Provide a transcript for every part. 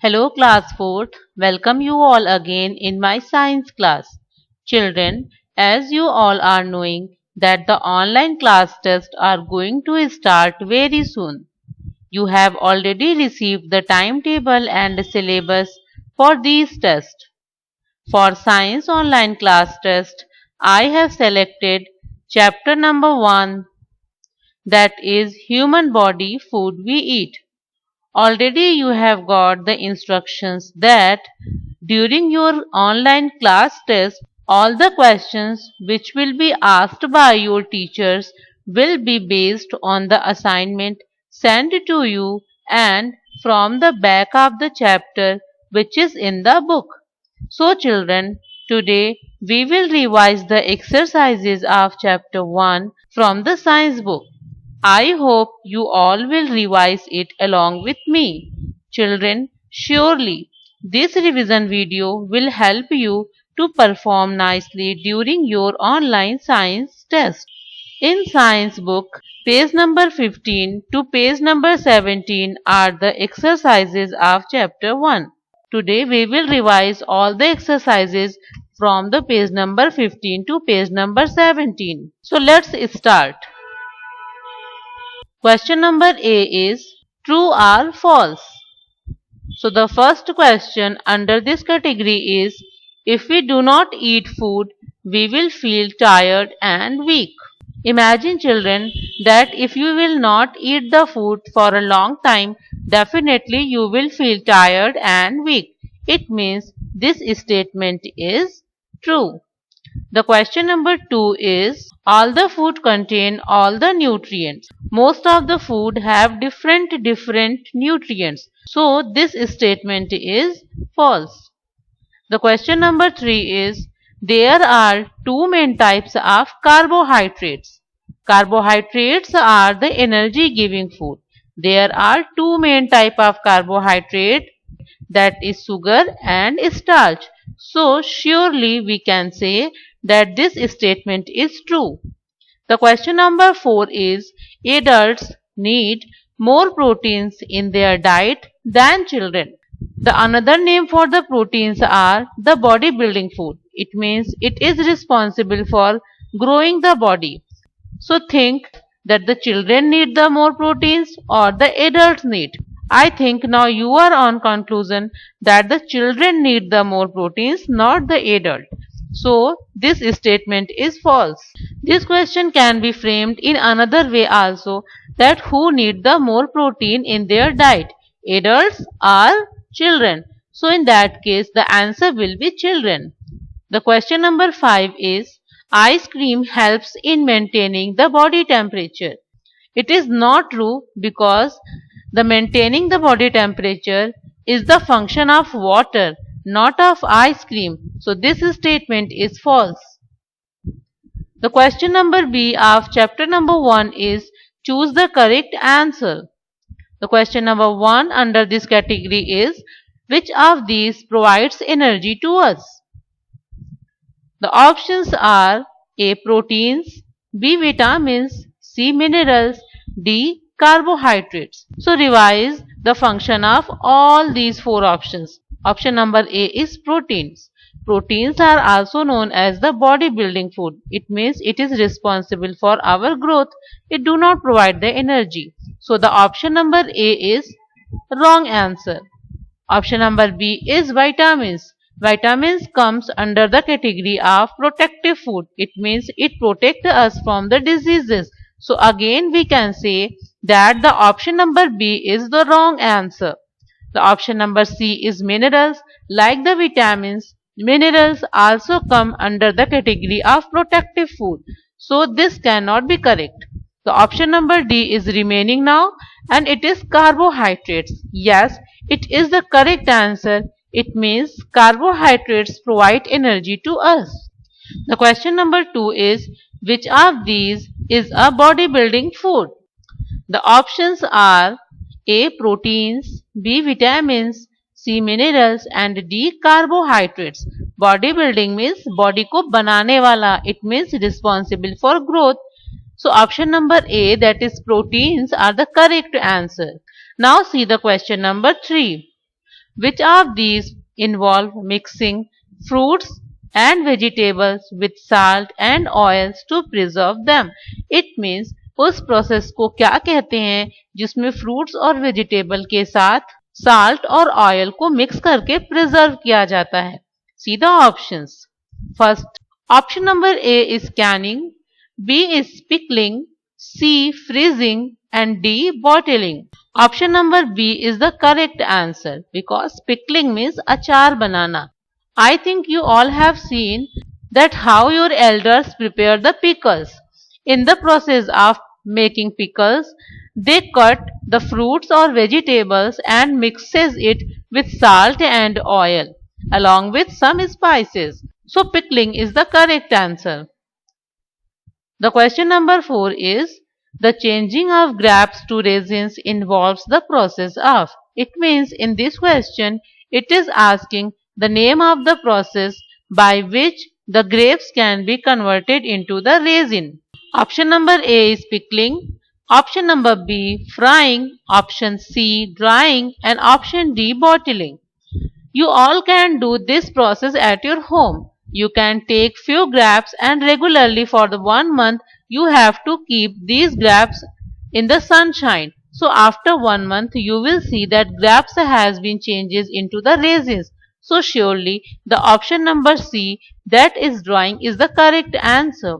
Hello class 4th, welcome you all again in my science class. Children, as you all are knowing that the online class tests are going to start very soon. You have already received the timetable and syllabus for these tests. For science online class test, I have selected chapter number 1, that is human body food we eat. Already you have got the instructions that during your online class test, all the questions which will be asked by your teachers will be based on the assignment sent to you and from the back of the chapter which is in the book. So children, today we will revise the exercises of chapter 1 from the science book. I hope you all will revise it along with me. Children, surely this revision video will help you to perform nicely during your online science test. In science book, page number 15 to page number 17 are the exercises of chapter 1. Today we will revise all the exercises from the page number 15 to page number 17. So let's start. Question number A is true or false. So the first question under this category is, if we do not eat food, we will feel tired and weak. Imagine children that if you will not eat the food for a long time, definitely you will feel tired and weak. It means this statement is true. The question number 2 is, all the food contain all the nutrients. Most of the food have different nutrients. So this statement is false. The question number 3 is, there are two main types of carbohydrates. Carbohydrates are the energy giving food. There are two main types of carbohydrate, that is sugar and starch. So surely we can say that this statement is true. The question number 4 is, adults need more proteins in their diet than children. The another name for the proteins are the bodybuilding food. It means it is responsible for growing the body. So think that the children need the more proteins or the adults need. I think now you are on conclusion that the children need the more proteins, not the adult. So this statement is false. This question can be framed in another way also, that who need the more protein in their diet, adults or children. So in that case the answer will be children. The question number 5 is, ice cream helps in maintaining the body temperature. It is not true, because the maintaining the body temperature is the function of water, not of ice cream. So this statement is false. The question number B of chapter number 1 is, choose the correct answer. The question number 1 under this category is, which of these provides energy to us? The options are A. Proteins, B. Vitamins, C. Minerals, D. Carbohydrates. So revise the function of all these four options. Option number A is proteins. Proteins are also known as the bodybuilding food. It means it is responsible for our growth. It do not provide the energy. So the option number A is wrong answer. Option number B is vitamins. Vitamins comes under the category of protective food. It means it protects us from the diseases. So again we can say that the option number B is the wrong answer. The option number C is minerals. Like the vitamins, minerals also come under the category of protective food. So this cannot be correct. The option number D is remaining now, and it is carbohydrates. Yes, it is the correct answer. It means carbohydrates provide energy to us. The question number 2 is, which of these is a bodybuilding food? The options are A. Proteins, B. Vitamins, C. Minerals and D. Carbohydrates. Bodybuilding means body को बनाने वाला. It means responsible for growth. So option number A, that is proteins, are the correct answer. Now see the question number 3. Which of these involve mixing fruits and vegetables with salt and oils to preserve them? It means उस process को क्या कहते हैं जिसमें fruits और vegetable के साथ salt और ऑयल को मिक्स करके प्रिजर्व किया जाता है? See the options. First, option number A is canning, B is pickling, C freezing, and D bottling. Option number B is the correct answer because pickling means achar banana. I think you all have seen that how your elders prepare the pickles. In the process of making pickles, they cut the fruits or vegetables and mixes it with salt and oil along with some spices. So pickling is the correct answer. The question number 4 is the changing of grapes to raisins involves the process of. It means in this question it is asking the name of the process by which the grapes can be converted into the raisin. Option number A is pickling, option number B frying, option C drying, and option D bottling. You all can do this process at your home. You can take few grapes and regularly for the 1 month you have to keep these grapes in the sunshine. So after 1 month you will see that grapes has been changes into the raisins. So surely the option number C, that is drying, is the correct answer.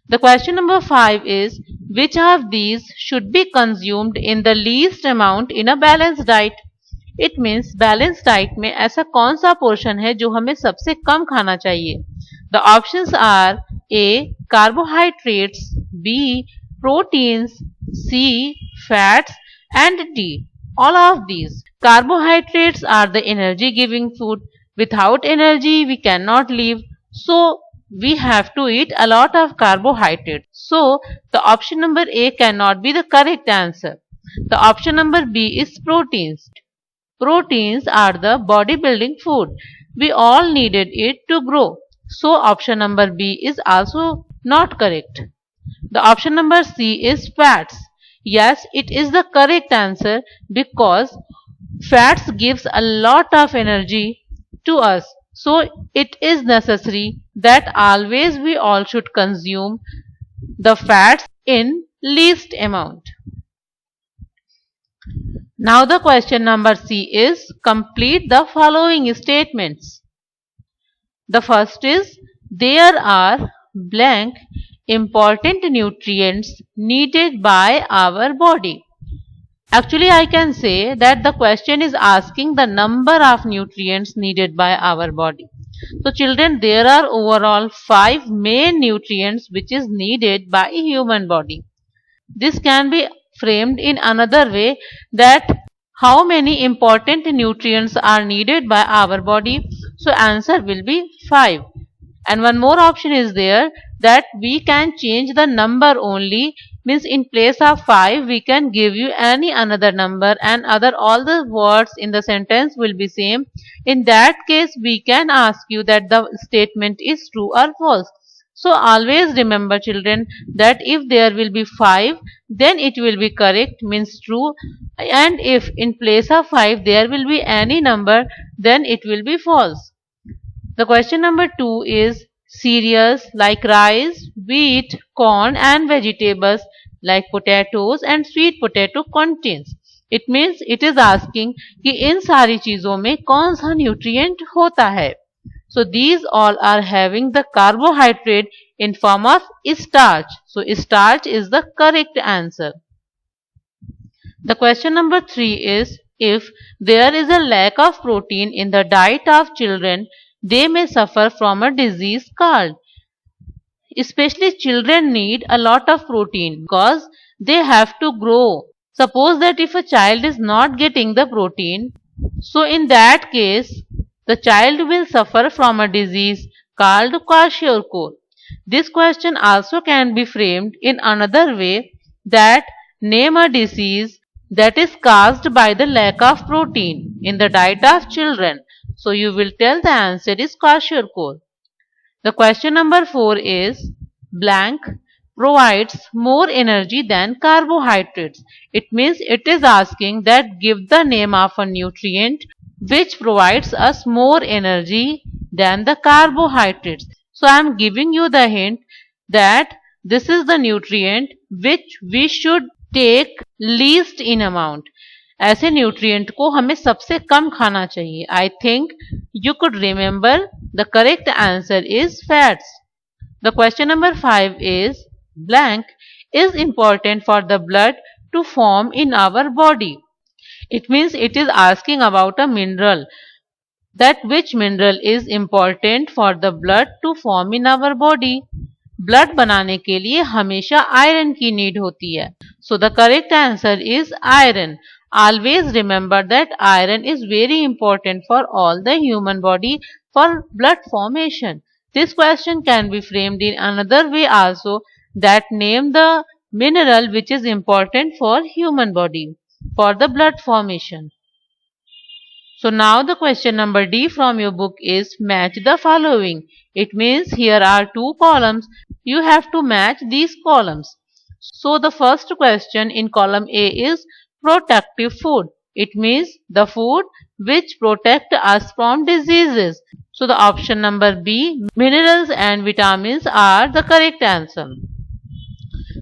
The question number 5 is which of these should be consumed in the least amount in a balanced diet? It means balanced diet में ऐसा कौन सा portion है जो हमें सबसे कम खाना चाहिए? The options are A carbohydrates, B proteins, C fats, and D all of these. Carbohydrates are the energy giving food. Without energy we cannot live. So we have to eat a lot of carbohydrates. So the option number A cannot be the correct answer. The option number B is proteins. Proteins are the bodybuilding food. We all needed it to grow. So option number B is also not correct. The option number C is fats. Yes, it is the correct answer because fats gives a lot of energy to us. So it is necessary that always we all should consume the fats in least amount. Now the question number C is complete the following statements. The first is there are blank important nutrients needed by our body. Actually I can say that the question is asking the number of nutrients needed by our body. So children, there are overall 5 main nutrients which is needed by human body. This can be framed in another way that how many important nutrients are needed by our body. So answer will be 5. And one more option is there that we can change the number only, means in place of 5 we can give you any another number and all the words in the sentence will be same. In that case we can ask you that the statement is true or false. So always remember children that if there will be 5 then it will be correct, means true, and if in place of 5 there will be any number then it will be false. The question number 2 is cereals like rice, wheat, corn and vegetables like potatoes and sweet potato contains. It means it is asking कि इन सारी चीजों में कौन सा nutrient होता है. So these all are having the carbohydrate in form of starch. So starch is the correct answer. The question number 3 is if there is a lack of protein in the diet of children, they may suffer from a disease called. Especially children need a lot of protein because they have to grow. Suppose that if a child is not getting the protein, so in that case the child will suffer from a disease called kwashiorkor. This question also can be framed in another way that name a disease that is caused by the lack of protein in the diet of children. So you will tell the answer is kwashiorkor. The question number 4 is blank provides more energy than carbohydrates. It means it is asking that give the name of a nutrient which provides us more energy than the carbohydrates. So I am giving you the hint that this is the nutrient which we should take least in amount. ऐसे nutrient को हमें सबसे कम खाना चाहिए. I think you could remember the correct answer is fats. The question number 5 is blank is important for the blood to form in our body. It means it is asking about a mineral, that which mineral is important for the blood to form in our body. Blood बनाने के लिए हमेशा iron की need होती है. So the correct answer is iron. Always remember that iron is very important for all the human body for blood formation. This question can be framed in another way also, that name the mineral which is important for human body for the blood formation. So now the question number D from your book is match the following. It means here are two columns. You have to match these columns. So the first question in column A is protective food. It means the food which protect us from diseases. So the option number B, minerals and vitamins, are the correct answer.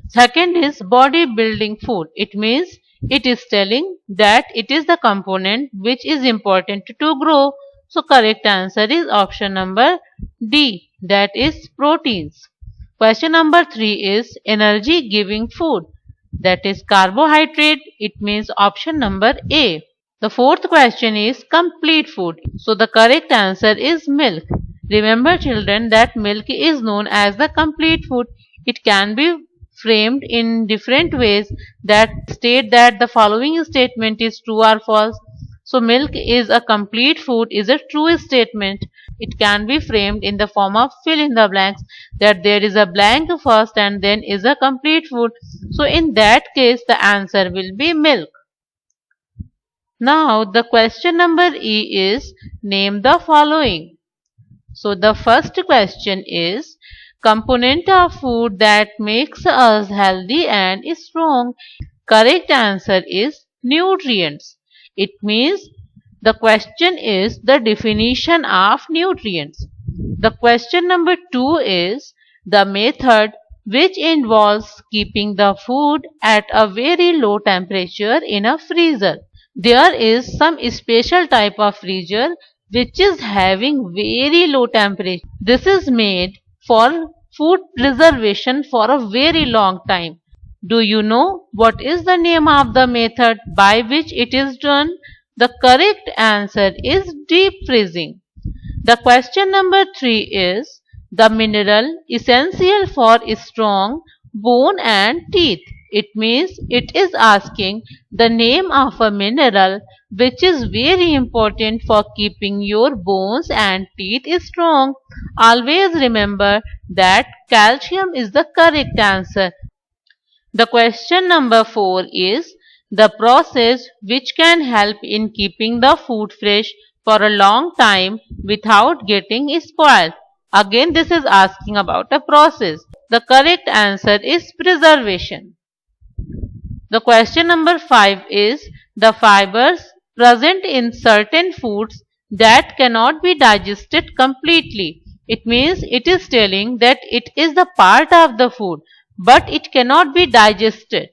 Second is bodybuilding food. It means it is telling that it is the component which is important to grow. So correct answer is option number D, that is proteins. Question number 3 is energy giving food. That is carbohydrate. It means option number A. The fourth question is complete food. So the correct answer is milk. Remember children that milk is known as the complete food. It can be framed in different ways that state that the following statement is true or false. So milk is a complete food is a true statement. It can be framed in the form of fill in the blanks, that there is a blank first and then is a complete food. So in that case the answer will be milk. Now the question number E is name the following. So the first question is component of food that makes us healthy and strong. Correct answer is nutrients. It means the question is the definition of nutrients. The question number 2 is the method which involves keeping the food at a very low temperature in a freezer. There is some special type of freezer which is having very low temperature. This is made for food preservation for a very long time. Do you know what is the name of the method by which it is done? The correct answer is deep freezing. The question number 3 is the mineral essential for strong bone and teeth. It means it is asking the name of a mineral which is very important for keeping your bones and teeth strong. Always remember that calcium is the correct answer. The question number 4 is the process which can help in keeping the food fresh for a long time without getting spoiled. Again, this is asking about a process. The correct answer is preservation. The question number 5 is the fibers present in certain foods that cannot be digested completely. It means it is telling that it is the part of the food but it cannot be digested,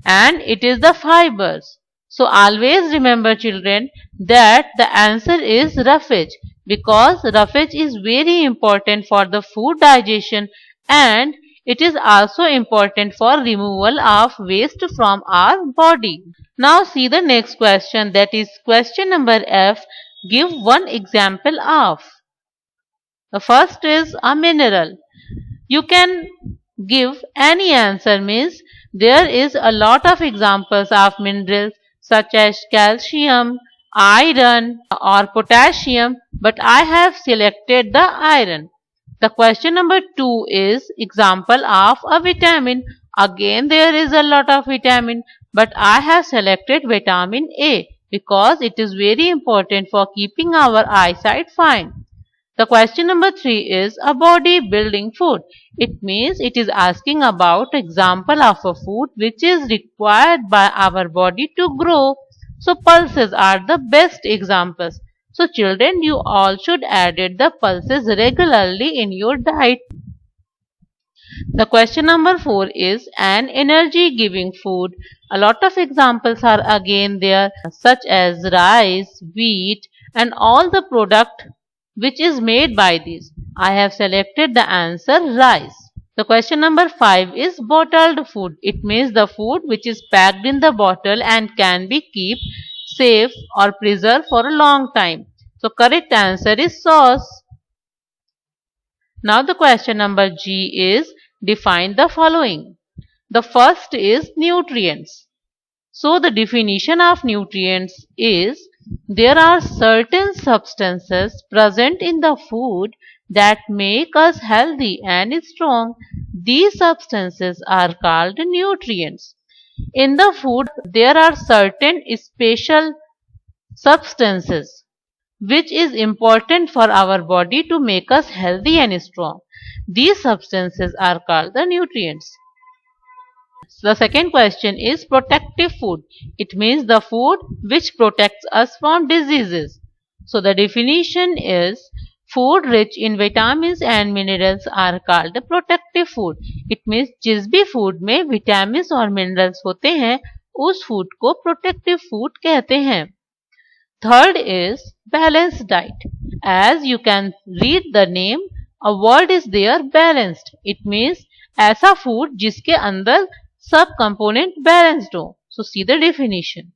and it is the fibers. So always remember children that the answer is roughage, because roughage is very important for the food digestion and it is also important for removal of waste from our body. Now see the next question, that is question number F. Give one example of. The first is a mineral. You can give any answer, means there is a lot of examples of minerals such as calcium, iron or potassium, but I have selected the iron. The question number 2 is example of a vitamin. Again there is a lot of vitamin, but I have selected vitamin A because it is very important for keeping our eyesight fine. The question number 3 is a body building food. It means it is asking about example of a food which is required by our body to grow. So pulses are the best examples. So children, you all should add the pulses regularly in your diet. The question number 4 is an energy giving food. A lot of examples are again there, such as rice, wheat, and all the product which is made by these. I have selected the answer rice. The question number 5 is bottled food. It means the food which is packed in the bottle and can be kept safe or preserved for a long time. So correct answer is sauce. Now the question number G is define the following. The first is nutrients. So the definition of nutrients is there are certain substances present in the food that make us healthy and strong. These substances are called nutrients. In the food there are certain special substances which is important for our body to make us healthy and strong. These substances are called the nutrients. The second question is protective food. It means the food which protects us from diseases. So the definition is food rich in vitamins and minerals are called protective food. It means जिस भी food में vitamins और minerals होते हैं उस food को protective food कहते हैं. Third is balanced diet. As you can read the name, a word is there balanced. It means ऐसा food जिसके अंदर सब component balanced हो. So see the definition.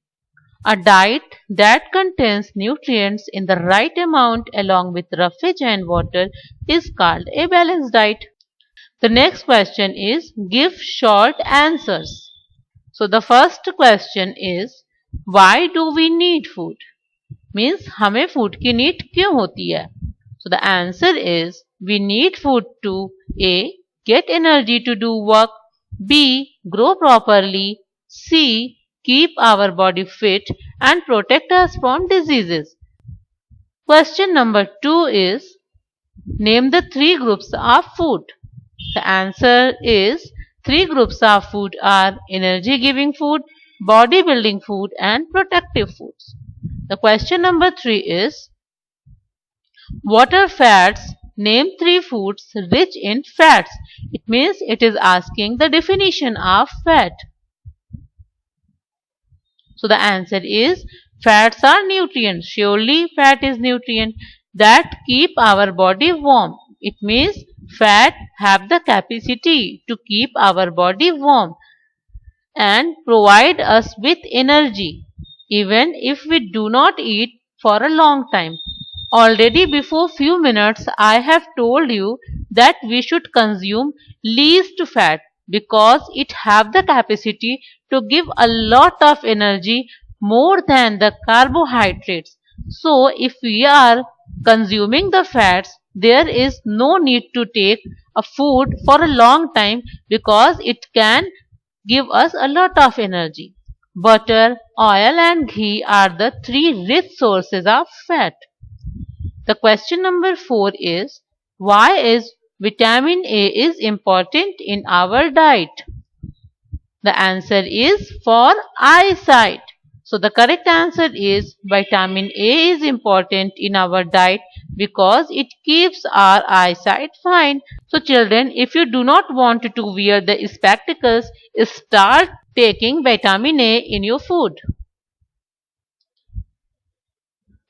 A diet that contains nutrients in the right amount along with roughage and water is called a balanced diet. The next question is give short answers. So the first question is why do we need food? Means हमें food की need क्यों होती है? So the answer is we need food to A. Get energy to do work, B. Grow properly, C. Keep our body fit and protect us from diseases. Question number 2 is name the 3 groups of food. The answer is 3 groups of food are energy giving food, body building food and protective foods. The question number 3 is what are fats? Name 3 foods rich in fats. It means it is asking the definition of fat. So the answer is fats are nutrients. Surely fat is nutrient that keep our body warm. It means fat have the capacity to keep our body warm and provide us with energy even if we do not eat for a long time. Already before few minutes I have told you that we should consume least fat because it have the capacity to give a lot of energy more than the carbohydrates. So if we are consuming the fats, there is no need to take a food for a long time because it can give us a lot of energy. Butter, oil and ghee are the 3 rich sources of fat. The question number 4 is why is vitamin A is important in our diet? The answer is for eyesight. So the correct answer is vitamin A is important in our diet because it keeps our eyesight fine. So children, if you do not want to wear the spectacles, start taking vitamin A in your food.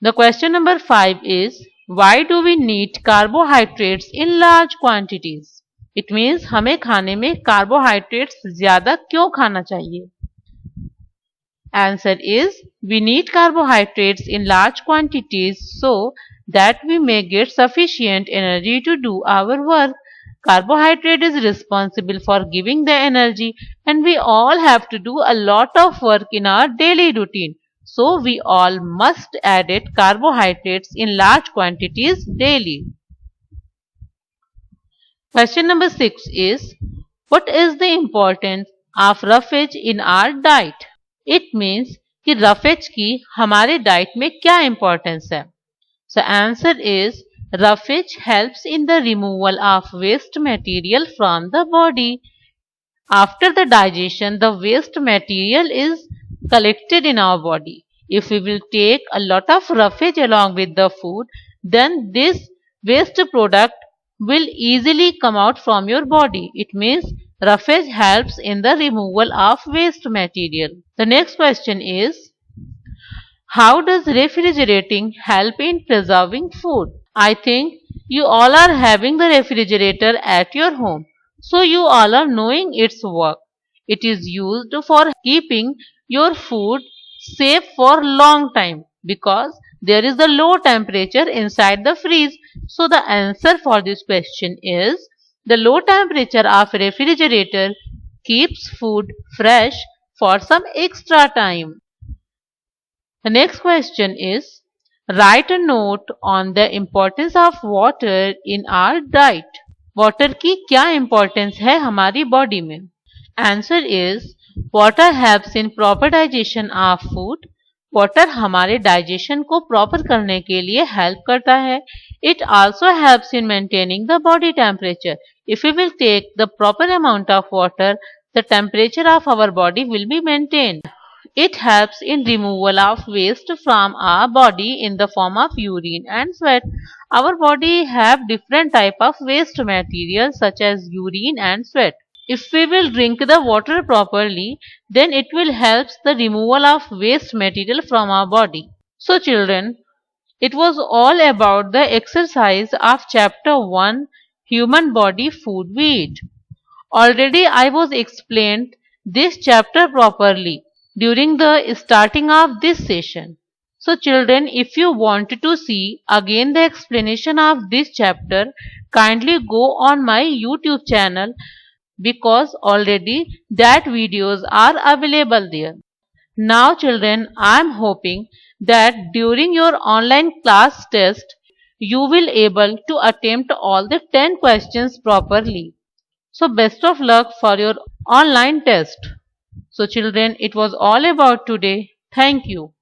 The question number 5 is why do we need carbohydrates in large quantities? It means हमें खाने में carbohydrates ज़्यादा क्यों खाना चाहिए? Answer is we need carbohydrates in large quantities so that we may get sufficient energy to do our work. Carbohydrate is responsible for giving the energy and we all have to do a lot of work in our daily routine. So we all must add carbohydrates in large quantities daily. Question number 6 is what is the importance of roughage in our diet? It means कि roughage की हमारे diet में क्या importance है? So answer is roughage helps in the removal of waste material from the body. After the digestion, the waste material is collected in our body. If we will take a lot of roughage along with the food, then this waste product will easily come out from your body. It means roughage helps in the removal of waste material. The next question is, how does refrigerating help in preserving food? I think you all are having the refrigerator at your home, so you all are knowing its work. It is used for keeping your food safe for long time because there is a low temperature inside the freeze. So the answer for this question is the low temperature of refrigerator keeps food fresh for some extra time. The next question is, write a note on the importance of water in our diet. Water की क्या importance है हमारी body में? Answer is, water helps in proper digestion of food. Water हमारे digestion को proper करने के लिए help करता है. It also helps in maintaining the body temperature. If we will take the proper amount of water, the temperature of our body will be maintained. It helps in removal of waste from our body in the form of urine and sweat. Our body have different type of waste materials such as urine and sweat. If we will drink the water properly, then it will help the removal of waste material from our body. So children, it was all about the exercise of chapter 1, Human Body Food We Eat. Already I was explained this chapter properly during the starting of this session. So children, if you want to see again the explanation of this chapter, kindly go on my YouTube channel because already that videos are available there. Now children, I am hoping that during your online class test, you will able to attempt all the 10 questions properly. So best of luck for your online test. So children, it was all about today. Thank you.